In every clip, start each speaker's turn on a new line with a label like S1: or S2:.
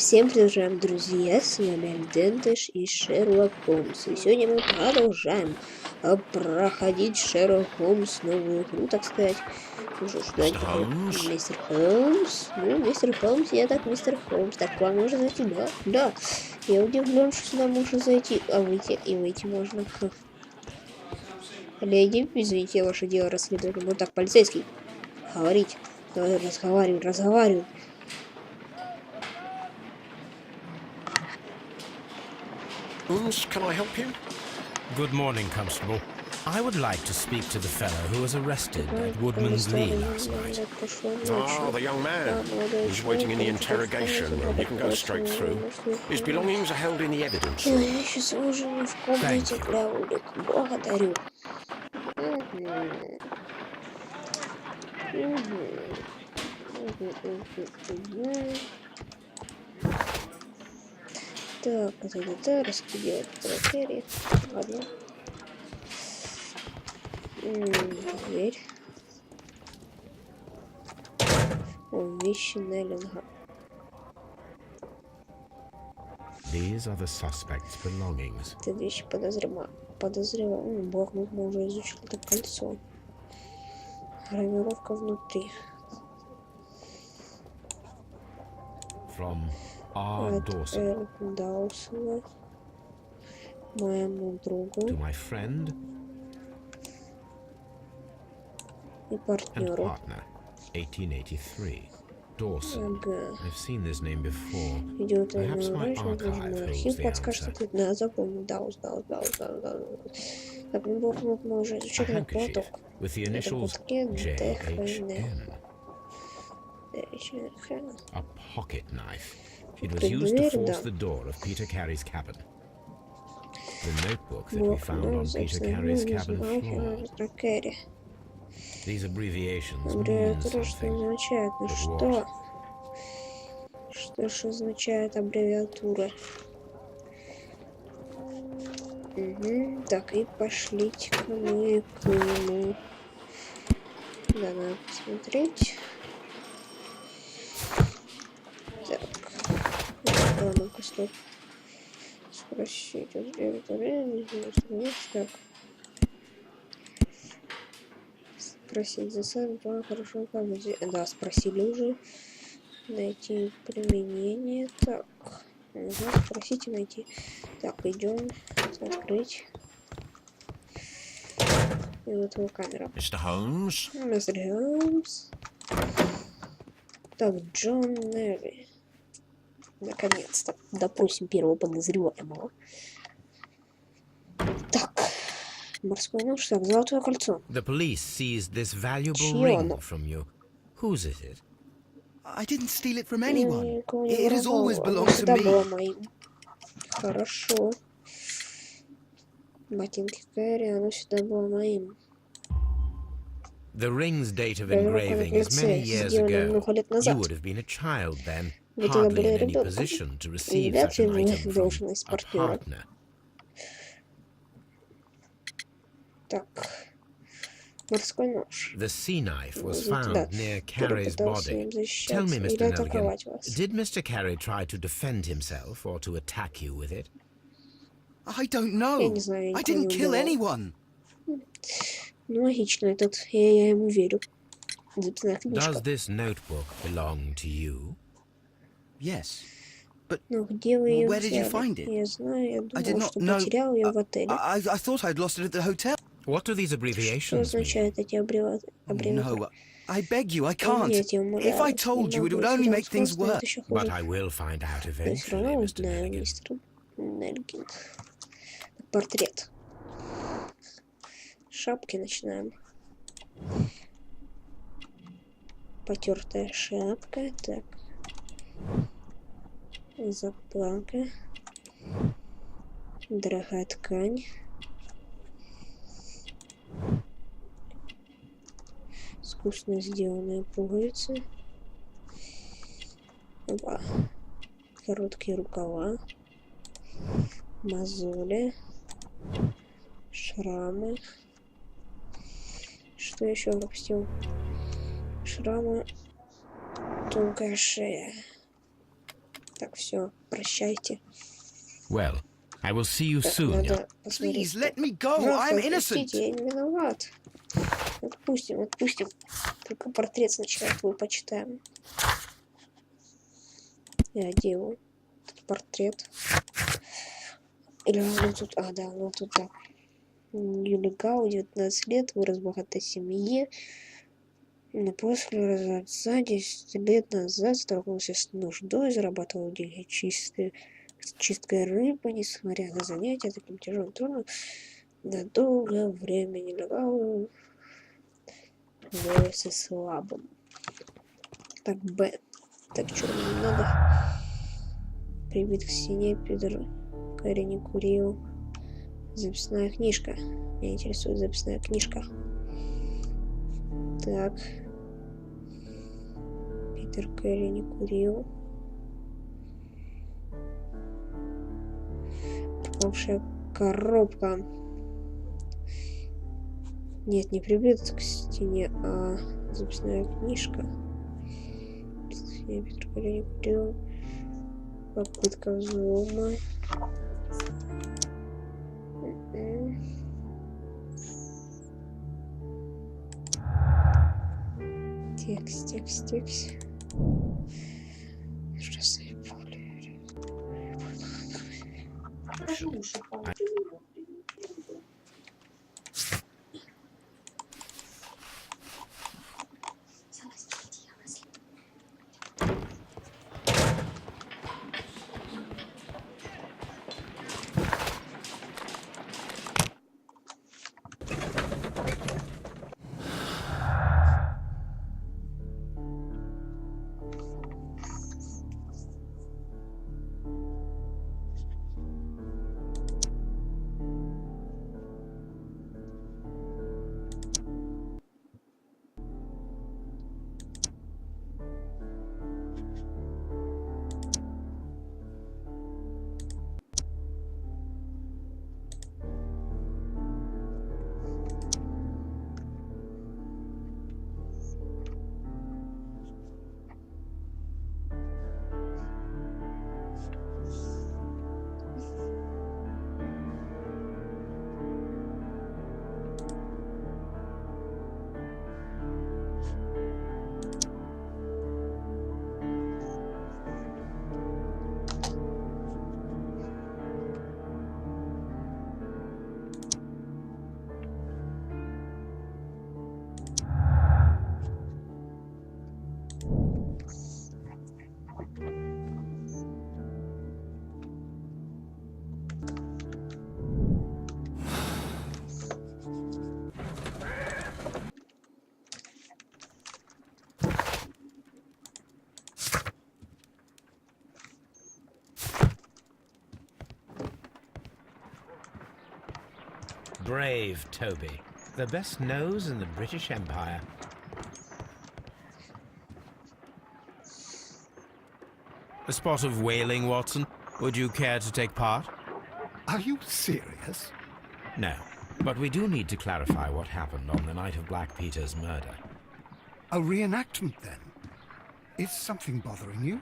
S1: Всем привет, уважаемые друзья, с вами Альдентыш и Шерлок Холмс. И сегодня мы продолжаем проходить Шерлок Холмс, новую игру, так сказать. Ну что ж, давайте мистер Холмс. Ну, мистер Холмс, я так мистер Холмс. Так, к вам можно зайти? Да, да. Я удивлен, что сюда можно зайти, а выйти можно. Леди, извините, ваше дело расследовать. Ну так, полицейский, говорить. Давай разговаривай.
S2: Can I help you?
S3: Good morning, Constable. I would like to speak to the fellow who was arrested at Woodman's Lee last night.
S2: Ah, the young man. He's waiting in the interrogation room. You can go straight through. His belongings are held in the evidence room.
S1: Я сейчас уже не в комнате для улик. Благодарю. Так, это раскидывать тракери. Ладно. Дверь. Вещи Неллинга.
S3: These are the suspect's belongings.
S1: Это вещи подозреваю. Блокнот мы уже изучили. Это кольцо. Гравировка внутри.
S3: From R. Dawson.
S1: Даусон. Моему другу.
S3: To my friend
S1: И
S3: and
S1: партнеру.
S3: partner, 1883. Dawson.
S1: Ага.
S3: I've seen this name before.
S1: Идет
S3: Perhaps my archive holds
S1: архив,
S3: the
S1: подскажет
S3: answer.
S1: ответ. Да, запомнил. Даус. Так, ну блокнот мы уже
S3: A
S1: изучили. Платок.
S3: handkerchief with the initials JHN. A pocket knife. It was used to force the door of Peter Carey's cabin. The notebook that we found on Peter Carey's cabin floor. These abbreviations mean
S1: Аббревиатура что
S3: something.
S1: означает? Ну
S3: But
S1: что?
S3: what?
S1: Что ж означает аббревиатура? Угу. Так, и пошлите к нему. Да, надо посмотреть. Так. Ну-ка, стоп. Спросить. Так. Спросить за сам хорошо памяти. Да, спросили уже. Найти применение. Так. Угу, спросить и найти. Так, идем. Открыть. И вот его камера.
S2: Mr. Holmes?
S1: Мистер Холмс. Так, Джон Нерри. Наконец-то. Допросим первого подозреваемого. Так. Морской нож. Так, золотое кольцо.
S3: The police seized this valuable
S1: Чье
S3: ring
S1: оно?
S3: from you. Whose is it?
S4: I didn't steal it from
S1: Я
S4: anyone.
S1: никого не
S4: It has
S1: воровал.
S4: always
S1: Оно
S4: belonged to
S1: всегда было
S4: me.
S1: моим. Хорошо. Ботинки Кэрри, оно всегда было моим.
S3: The ring's date of
S1: Гравировка на
S3: engraving is many
S1: кольце,
S3: years
S1: сделано
S3: ago.
S1: много лет
S3: You
S1: назад.
S3: would have been a child then,
S1: Вы тогда
S3: hardly
S1: были
S3: in any
S1: ребенком.
S3: position to
S1: И
S3: receive
S1: вряд
S3: such
S1: ли
S3: an
S1: вы
S3: item from
S1: должность
S3: a
S1: партнера.
S3: partner.
S1: Так. Морской нож.
S3: The sea knife was
S1: Да.
S3: found near
S1: Который
S3: Carey's
S1: пытался
S3: body.
S1: им
S3: Tell
S1: защищаться
S3: me,
S1: или
S3: Mr. Nelligan,
S1: атаковать вас.
S3: did Mr. Carey try to defend himself or to attack you with it?
S4: I don't
S1: Я
S4: know.
S1: не знаю, я
S4: I
S1: никого не
S4: didn't kill
S1: убивал.
S4: anyone.
S1: Ну, логично, этот, я ему верю. Записная книжка.
S3: Does this notebook belong to you?
S4: Yes.
S1: Ну, где вы ее
S4: Where did you
S1: взяли?
S4: find it?
S1: Я знаю, я
S4: I did
S1: думал,
S4: not
S1: что
S4: know.
S1: потерял ее в отеле.
S4: I thought I'd lost it at the hotel.
S3: What do these
S1: Что
S3: abbreviations mean?
S1: означают эти аббревиатуры?
S4: No, I beg you, I can't.
S1: Нет, я умоляю
S4: If I
S1: вас,
S4: told
S1: не
S4: you, it
S1: могу,
S4: would only
S1: если
S4: make things
S1: вам станет
S4: worse.
S1: еще
S3: But
S1: хуже.
S3: I will find out
S1: Я все
S3: eventually,
S1: равно
S3: Mr.
S1: узнаю,
S3: Nelligan.
S1: мистер Нельгин. Портрет. Шапки начинаем. Потертая шапка. Так. Запланка. Дорогая ткань. Искусно сделанные пуговицы. Опа. Короткие рукава. Мозоли. Шрамы. Что еще пропустил? Шрамы. Тонкая шея. Так, все, прощайте.
S3: Well, I will see you
S1: Так,
S3: soon.
S1: надо посмотреть.
S4: Please let me go.
S1: Пожалуйста,
S4: I'm
S1: отпустите,
S4: innocent.
S1: я не виноват. Отпустим, отпустим. Только портрет сначала твой почитаем. Я делаю этот портрет. Или он тут... А, да, он тут так. Юли Гау, 19 лет, вырос в богатой семье. Но после развода отца 10 лет назад столкнулся с нуждой, зарабатывал деньги чисткой рыбы, несмотря на занятия таким тяжелым трудом, на долгое время нелегал является слабым. Так, Б. Так, что мне надо? Прибит к стене, Петр Кэрри не курил. Записная книжка. Меня интересует записная книжка. Так. Питер Кэрри не курил. Пропавшая коробка. Нет, не прибит к стене, а записная книжка. Питер Кэрри не курил. Попытка взлома. Текст. Ужасно не помню.
S3: Brave Toby. The best nose in the British Empire. A spot of whaling, Watson. Would you care to take part?
S5: Are you serious?
S3: No, but we do need to clarify what happened on the night of Black Peter's murder.
S5: A reenactment, then? Is something bothering you?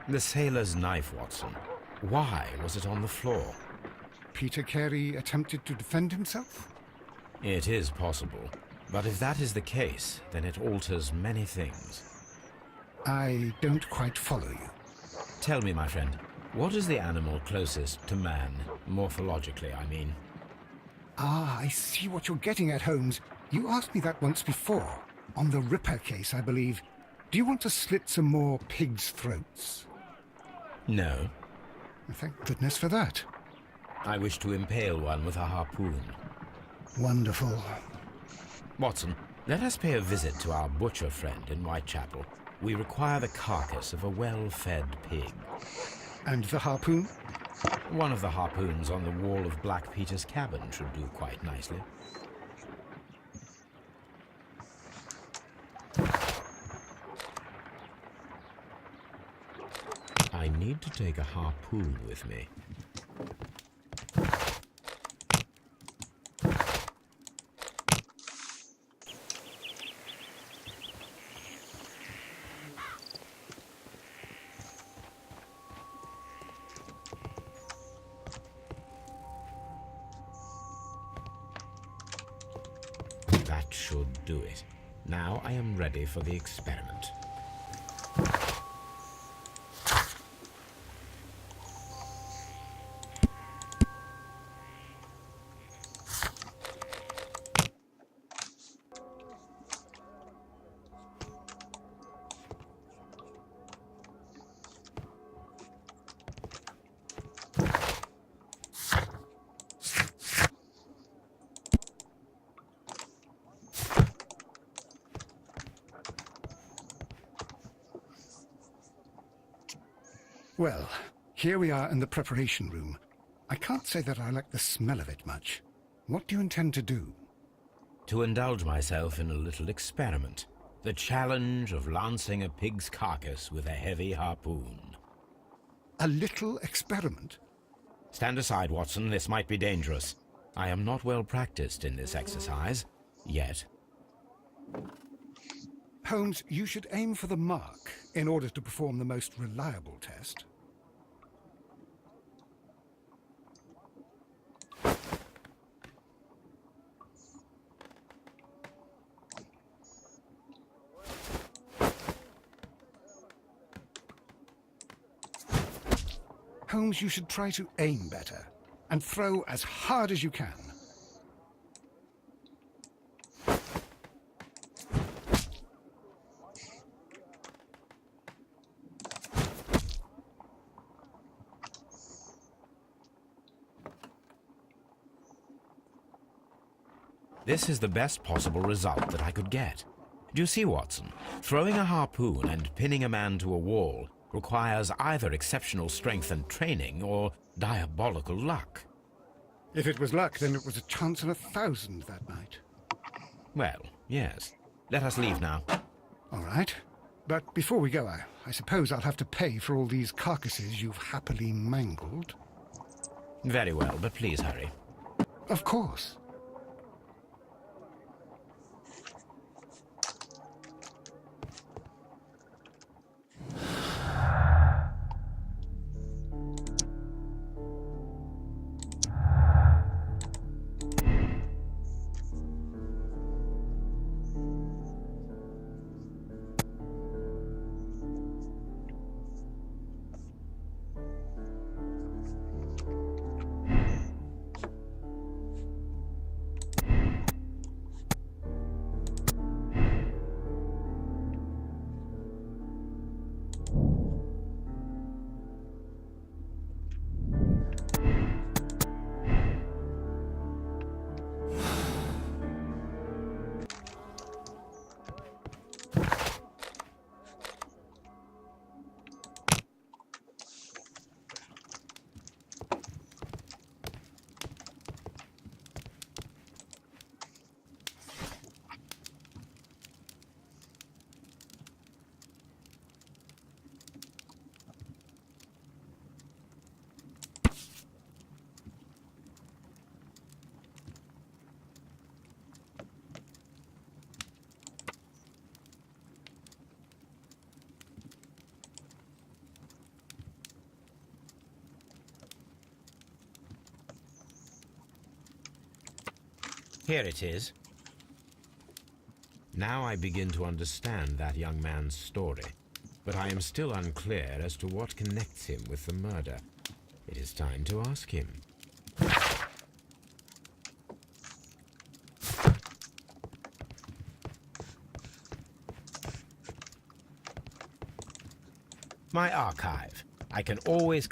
S3: The sailor's knife, Watson. Why was it on the floor?
S5: Peter Carey attempted to defend himself?
S3: It is possible, but if that is the case, then it alters many things.
S5: I don't quite follow you.
S3: Tell me, my friend, what is the animal closest to man, morphologically, I mean?
S5: Ah, I see what you're getting at, Holmes. You asked me that once before. On the Ripper case, I believe. Do you want to slit some more pigs' throats?
S3: No.
S5: Thank goodness for that.
S3: I wish to impale one with a harpoon.
S5: Wonderful.
S3: Watson, let us pay a visit to our butcher friend in Whitechapel. We require the carcass of a well-fed pig.
S5: And the harpoon?
S3: One of the harpoons on the wall of Black Peter's cabin should do quite nicely. I need to take a harpoon with me. That should do it. Now I am ready for the experiment.
S5: Well, here we are in the preparation room. I can't say that I like the smell of it much. What do you intend to do?
S3: To indulge myself in a little experiment. The challenge of lancing a pig's carcass with a heavy harpoon.
S5: A little experiment?
S3: Stand aside, Watson. This might be dangerous. I am not well practiced in this exercise. Yet.
S5: Holmes, you should aim for the mark in order to perform the most reliable test. Holmes, you should try to aim better and throw as hard as you can.
S3: This is the best possible result that I could get. Do you see, Watson? Throwing a harpoon and pinning a man to a wall requires either exceptional strength and training or diabolical luck.
S5: If it was luck, then it was a chance in 1,000 that night.
S3: Well, yes. Let us leave now.
S5: All right. But before we go, I suppose I'll have to pay for all these carcasses you've happily mangled.
S3: Very well, but please hurry.
S5: Of course.
S3: Here it is. Now I begin to understand that young man's story, but I am still unclear as to what connects him with the murder. It is time to ask him. My archive. I can always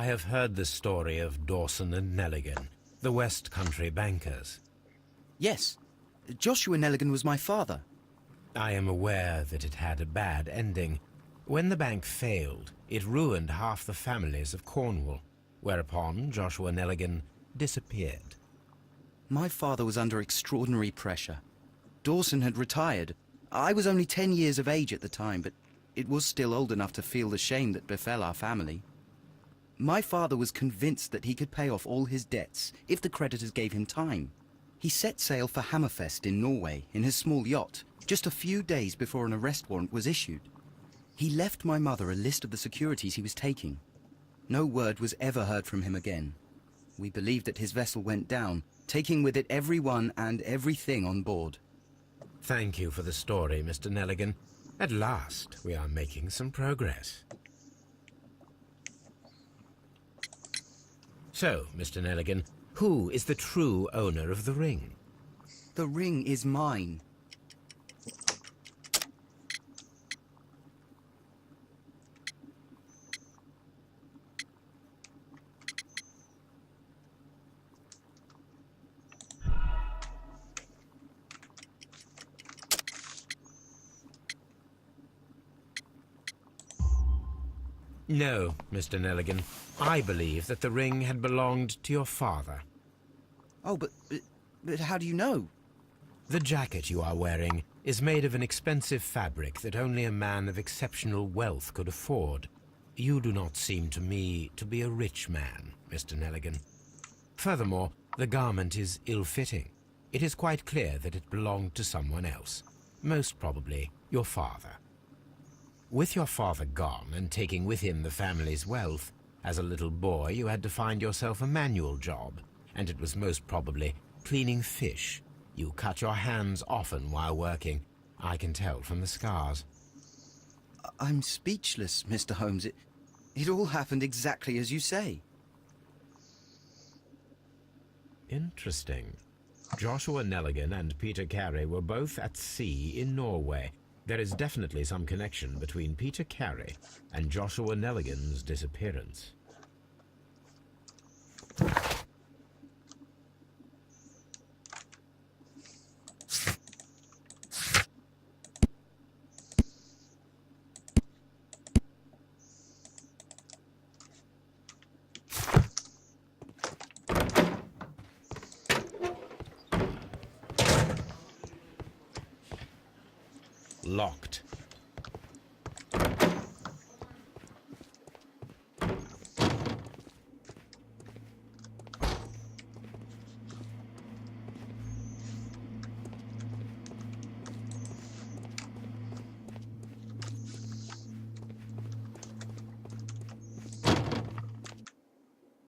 S3: I have heard the story of Dawson and Nelligan, the West Country bankers.
S4: Yes. Joshua Nelligan was my father.
S3: I am aware that it had a bad ending. When the bank failed, it ruined half the families of Cornwall, whereupon Joshua Nelligan disappeared.
S4: My father was under extraordinary pressure. Dawson had retired. I was only 10 years of age at the time, but it was still old enough to feel the shame that befell our family. My father was convinced that he could pay off all his debts if the creditors gave him time. He set sail for Hammerfest in Norway in his small yacht, just a few days before an arrest warrant was issued. He left my mother a list of the securities he was taking. No word was ever heard from him again. We believe that his vessel went down, taking with it everyone and everything on board.
S3: Thank you for the story, Mr. Nelligan. At last, we are making some progress. So, Mr. Nelligan, who is the true owner of the ring?
S4: The ring is mine.
S3: No, Mr. Nelligan. I believe that the ring had belonged to your father.
S4: Oh, but how do you know?
S3: The jacket you are wearing is made of an expensive fabric that only a man of exceptional wealth could afford. You do not seem to me to be a rich man, Mr. Nelligan. Furthermore, the garment is ill-fitting. It is quite clear that it belonged to someone else, most probably your father. With your father gone and taking with him the family's wealth, as a little boy you had to find yourself a manual job, and it was most probably cleaning fish. You cut your hands often while working. I can tell from the scars.
S4: I'm speechless, Mr. Holmes. It all happened exactly as you say.
S3: Interesting. Joshua Nelligan and Peter Carey were both at sea in Norway. There is definitely some connection between Peter Carey and Joshua Nelligan's disappearance. Locked